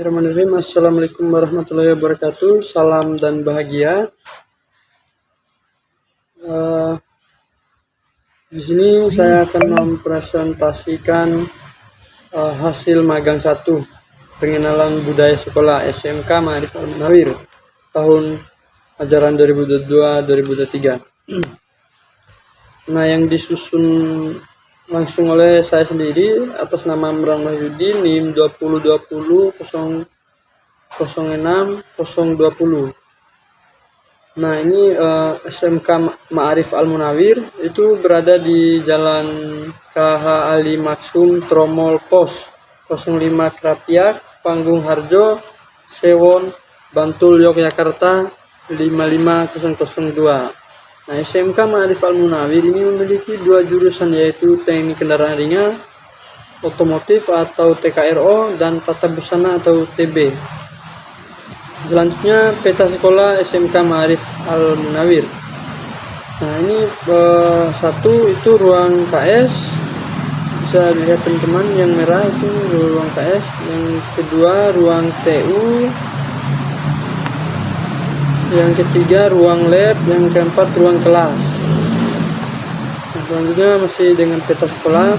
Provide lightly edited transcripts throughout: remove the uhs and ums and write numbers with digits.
Bismillahirrahmanirrahim. Assalamualaikum warahmatullahi wabarakatuh. Salam dan bahagia. Di sini saya akan mempresentasikan hasil magang 1 pengenalan budaya sekolah SMK Ma'arif Al-Munawir tahun ajaran 2022-2023. Nah, yang disusun langsung oleh saya sendiri atas nama Amran Wahyudin, NIM 2020 006 020. Nah, ini SMK Ma'arif Al-Munawir itu berada di Jalan KH Ali Maksum Tromol Pos 05 Krapiak, Panggung Harjo, Sewon, Bantul, Yogyakarta 55002. Nah, SMK Ma'arif Al-Munawir ini memiliki 2 jurusan, yaitu Teknik Kendaraan Ringan, Otomotif atau TKRO, dan Tata Busana atau TB. Selanjutnya peta sekolah SMK Ma'arif Al-Munawir. Nah, ini satu itu ruang KS, bisa dilihat teman-teman, yang merah itu ruang KS. Yang kedua ruang TU, yang ketiga ruang lab, yang keempat ruang kelas. Nah, selanjutnya masih dengan peta sekolah.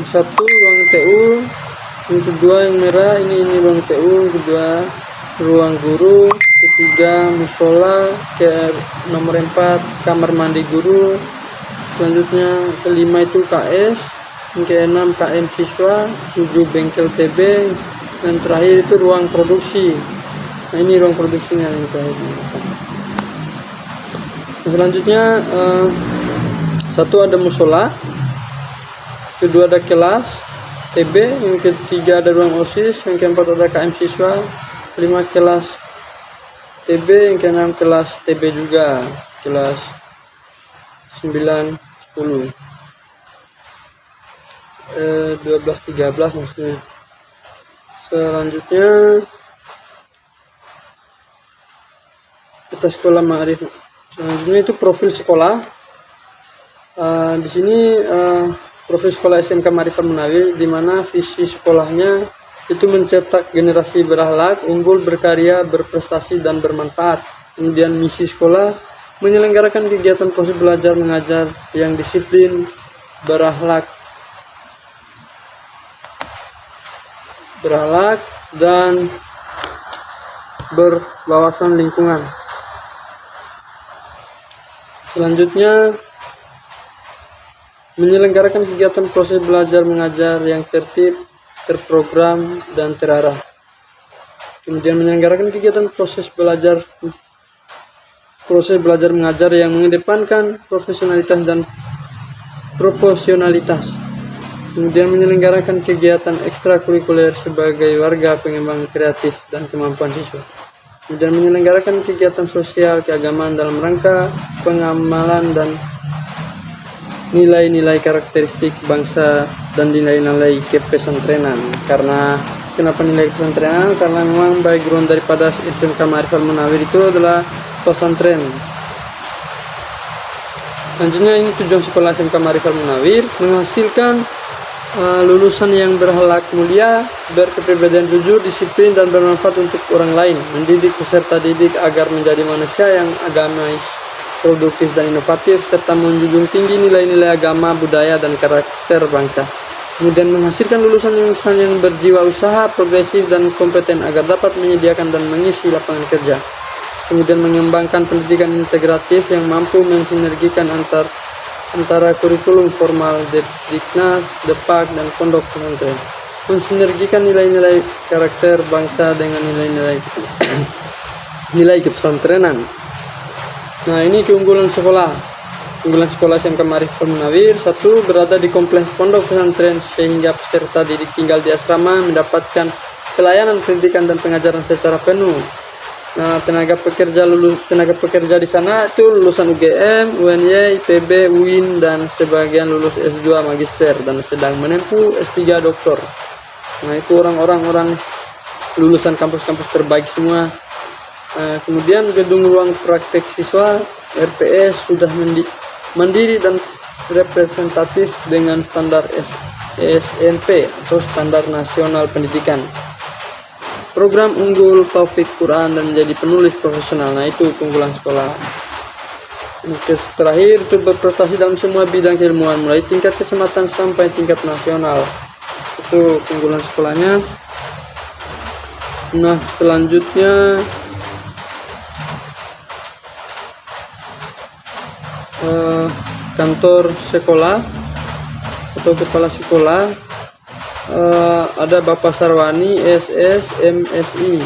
Satu ruang TU, yang kedua yang merah ini ruang TU, yang kedua ruang guru, ketiga musola, nomor 4 kamar mandi guru, selanjutnya kelima itu KS, yang keenam KM siswa, 7 bengkel TB, dan terakhir itu ruang produksi. Nah, ini ruang produksinya yang terakhir. Nah, selanjutnya satu ada musola, kedua ada kelas TB, yang ketiga ada ruang OSIS, yang keempat ada KM siswa, kelima kelas TB, yang keenam kelas TB juga, kelas 9, 10, 12, 13 maksudnya. Selanjutnya kita sekolah Ma'arif. Selanjutnya itu profil sekolah. Di sini profil sekolah SMK Ma'arif Al-Munawir, di mana visi sekolahnya itu mencetak generasi berakhlak, unggul, berkarya, berprestasi, dan bermanfaat. Kemudian misi sekolah menyelenggarakan kegiatan proses belajar mengajar yang disiplin, berakhlak dan berwawasan lingkungan. Selanjutnya menyelenggarakan kegiatan proses belajar mengajar yang tertib, terprogram, dan terarah. Kemudian menyelenggarakan kegiatan proses belajar mengajar yang mengedepankan profesionalitas dan proporsionalitas. Kemudian menyelenggarakan kegiatan ekstrakurikuler sebagai warga pengembang kreatif dan kemampuan siswa. Kemudian menyelenggarakan kegiatan sosial keagamaan dalam rangka pengamalan dan nilai-nilai karakteristik bangsa dan nilai-nilai kepesantrenan. Kenapa nilai pesantrenan? Karena memang background daripada SMK Ma'arif Al-Munawir itu adalah pesantren. Selanjutnya ini tujuan sekolah SMK Ma'arif Al-Munawir menghasilkan lulusan yang berakhlak mulia, berkepribadian jujur, disiplin, dan bermanfaat untuk orang lain, mendidik peserta didik agar menjadi manusia yang agamis, produktif, dan inovatif, serta menjunjung tinggi nilai-nilai agama, budaya, dan karakter bangsa. Kemudian menghasilkan lulusan yang berjiwa usaha, progresif, dan kompeten agar dapat menyediakan dan mengisi lapangan kerja. Kemudian mengembangkan pendidikan integratif yang mampu mensinergikan antara kurikulum formal, Diknas, Depak, dan pondok pesantren. Mensinergikan nilai-nilai karakter bangsa dengan nilai kepesantrenan. Nah, ini keunggulan sekolah. Keunggulan sekolah SMK Ma'arif Al-Munawir: 1. Berada di kompleks pondok pesantren sehingga peserta didik tinggal di asrama mendapatkan pelayanan pendidikan dan pengajaran secara penuh. Nah, tenaga pekerja di sana itu lulusan UGM, UNY, IPB, UIN, dan sebagian lulus S2 magister dan sedang menempuh S3 doktor. Nah, itu orang-orang lulusan kampus-kampus terbaik semua. Kemudian gedung ruang praktek siswa RPS sudah mandiri dan representatif dengan standar SMP atau Standar Nasional Pendidikan. Program unggul Taufik Quran dan menjadi penulis profesional. Nah, itu keunggulan sekolah. Terakhir itu berprestasi dalam semua bidang keilmuan mulai tingkat kecamatan sampai tingkat nasional. Itu keunggulan sekolahnya. Nah, selanjutnya kantor sekolah atau kepala sekolah, ada Bapak Sarwani SS MSI.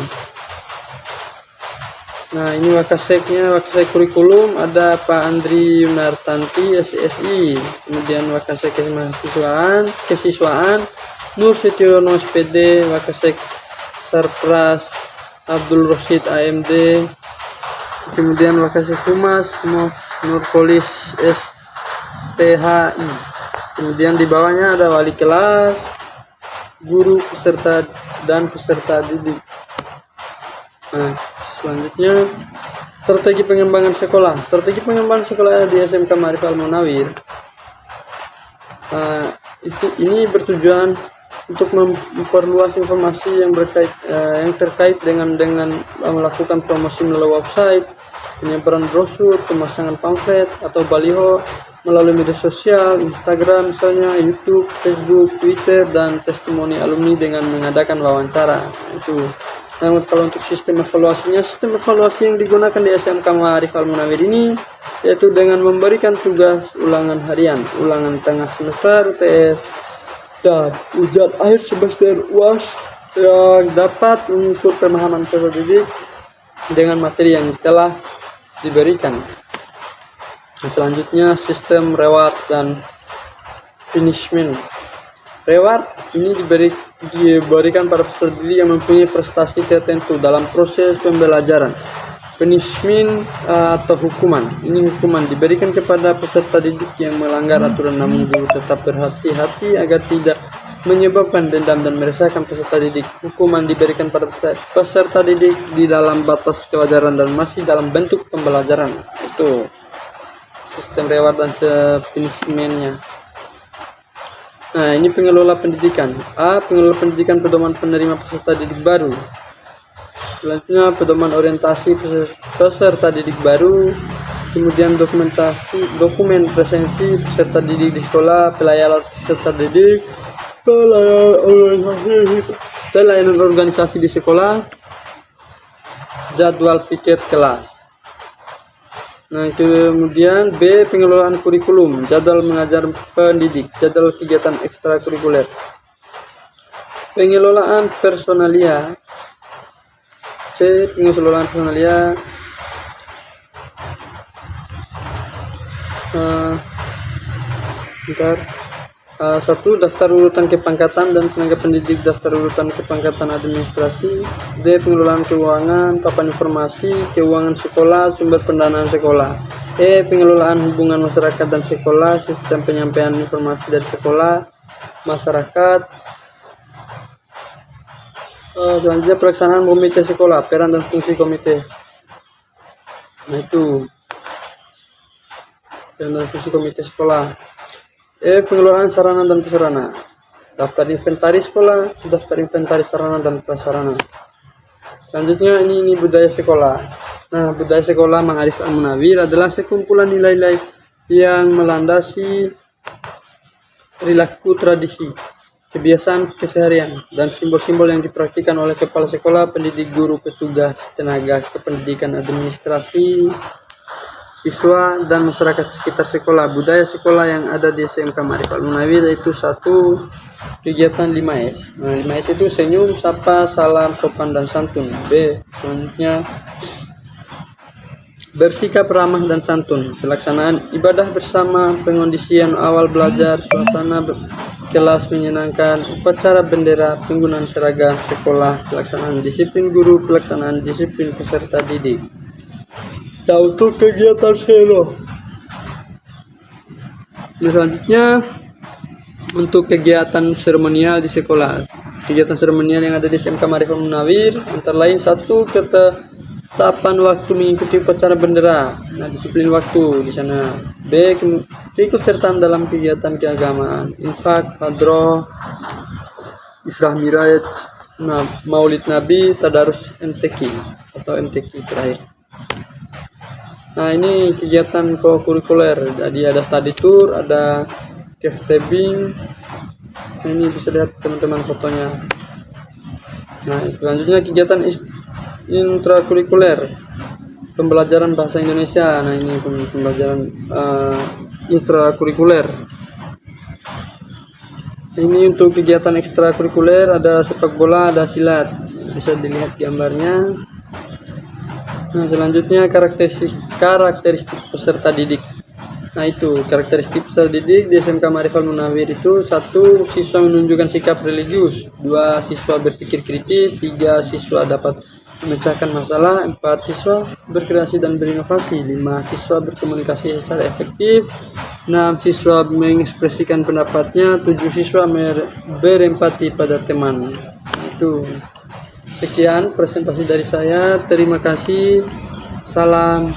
Nah, ini Wakaseknya, Wakasek kurikulum ada Pak Andri Yunartanti SSI. Kemudian Wakasek kesiswaan Nur Setiono SPD, Wakasek Sarpras Abdul Rosid AMD. Kemudian Wakasek Humas Nurpolis STHI. Kemudian di bawahnya ada wali kelas, guru, peserta dan peserta didik. Nah, selanjutnya strategi pengembangan sekolah. Strategi pengembangan sekolah di SMK Ma'arif Al-Munawir. Ini bertujuan untuk memperluas informasi yang terkait dengan melakukan promosi melalui website, penyebaran brosur, pemasangan pamflet atau baliho melalui media sosial, Instagram misalnya, YouTube, Facebook, Twitter, dan testimoni alumni dengan mengadakan wawancara. Itu. Nah, kalau untuk sistem evaluasi yang digunakan di SMK Ma'arif Al-Munawir ini yaitu dengan memberikan tugas ulangan harian, ulangan tengah semester UTS, dan ujian akhir semester UAS yang dapat mengukur pemahaman peserta didik dengan materi yang telah diberikan. Nah, selanjutnya sistem reward dan punishment. Reward ini diberikan pada peserta didik yang mempunyai prestasi tertentu dalam proses pembelajaran. Punishment atau hukuman. Ini hukuman diberikan kepada peserta didik yang melanggar aturan, namun guru tetap berhati-hati agar tidak menyebabkan dendam dan meresahkan peserta didik. Hukuman diberikan pada peserta didik di dalam batas kewajaran dan masih dalam bentuk pembelajaran. Itu sistem reward dan punishment-nya. Nah, ini pengelola pendidikan. Pengelola pendidikan pedoman penerima peserta didik baru. Selanjutnya pedoman orientasi peserta didik baru. Kemudian dokumen presensi peserta didik di sekolah, pelayanan peserta didik, pelayanan organisasi di sekolah, jadwal piket kelas. Nah, kemudian B, pengelolaan kurikulum, jadwal mengajar pendidik, jadwal kegiatan ekstrakurikuler. Pengelolaan personalia. C, pengelolaan personalia. Satu, daftar urutan kepangkatan dan tenaga pendidik, daftar urutan kepangkatan administrasi. D, pengelolaan keuangan, papan informasi keuangan sekolah, sumber pendanaan sekolah. E, pengelolaan hubungan masyarakat dan sekolah, sistem penyampaian informasi dari sekolah masyarakat. Selanjutnya pelaksanaan komite sekolah, peran dan fungsi komite. Nah, itu peran dan fungsi komite sekolah. Pengelolaan sarana dan prasarana, daftar inventaris sekolah, daftar inventaris sarana dan prasarana. Selanjutnya ini budaya sekolah. Nah, budaya sekolah Ma'arif Al-Munawir adalah sekumpulan nilai-nilai yang melandasi perilaku, tradisi, kebiasaan keseharian, dan simbol-simbol yang dipraktikkan oleh kepala sekolah, pendidik, guru, petugas, tenaga kependidikan, administrasi, siswa, dan masyarakat sekitar sekolah. Budaya sekolah yang ada di SMK Ma'arif Al-Munawir yaitu 1. Kegiatan 5S. Nah, 5S itu senyum, sapa, salam, sopan, dan santun. B, selanjutnya bersikap ramah dan santun. Pelaksanaan ibadah bersama, pengondisian awal belajar, suasana kelas menyenangkan, upacara bendera, penggunaan seragam sekolah, pelaksanaan disiplin guru, pelaksanaan disiplin peserta didik. Nah, untuk kegiatan selo. Selanjutnya untuk kegiatan seremonial di sekolah. Kegiatan seremonial yang ada di SMK Ma'arif Al-Munawir antara lain 1. Ketetapan waktu mengikuti upacara bendera. Nah, disiplin waktu di sana. B, Keikutsertaan dalam kegiatan keagamaan, infak, hadroh, Isra Miraj, Maulid Nabi, Tadarus MTQ atau MTQ terakhir. Nah, ini kegiatan co-kurikuler. Jadi ada study tour, ada cave tubing. Nah, ini bisa lihat teman-teman fotonya. Nah, selanjutnya kegiatan intrakurikuler, pembelajaran bahasa Indonesia. Nah, ini pembelajaran intrakurikuler. Ini untuk kegiatan ekstrakurikuler, ada sepak bola, ada silat. Bisa dilihat gambarnya. Nah, selanjutnya karakteristik peserta didik. Nah, itu karakteristik peserta didik di SMK Ma'arifal Munawir itu: 1. Siswa menunjukkan sikap religius, 2. Siswa berpikir kritis, 3. Siswa dapat memecahkan masalah, 4. Siswa berkreasi dan berinovasi, 5. Siswa berkomunikasi secara efektif, 6. Siswa mengekspresikan pendapatnya, 7. Siswa berempati pada teman. Itu sekian presentasi dari saya. Terima kasih. Salam.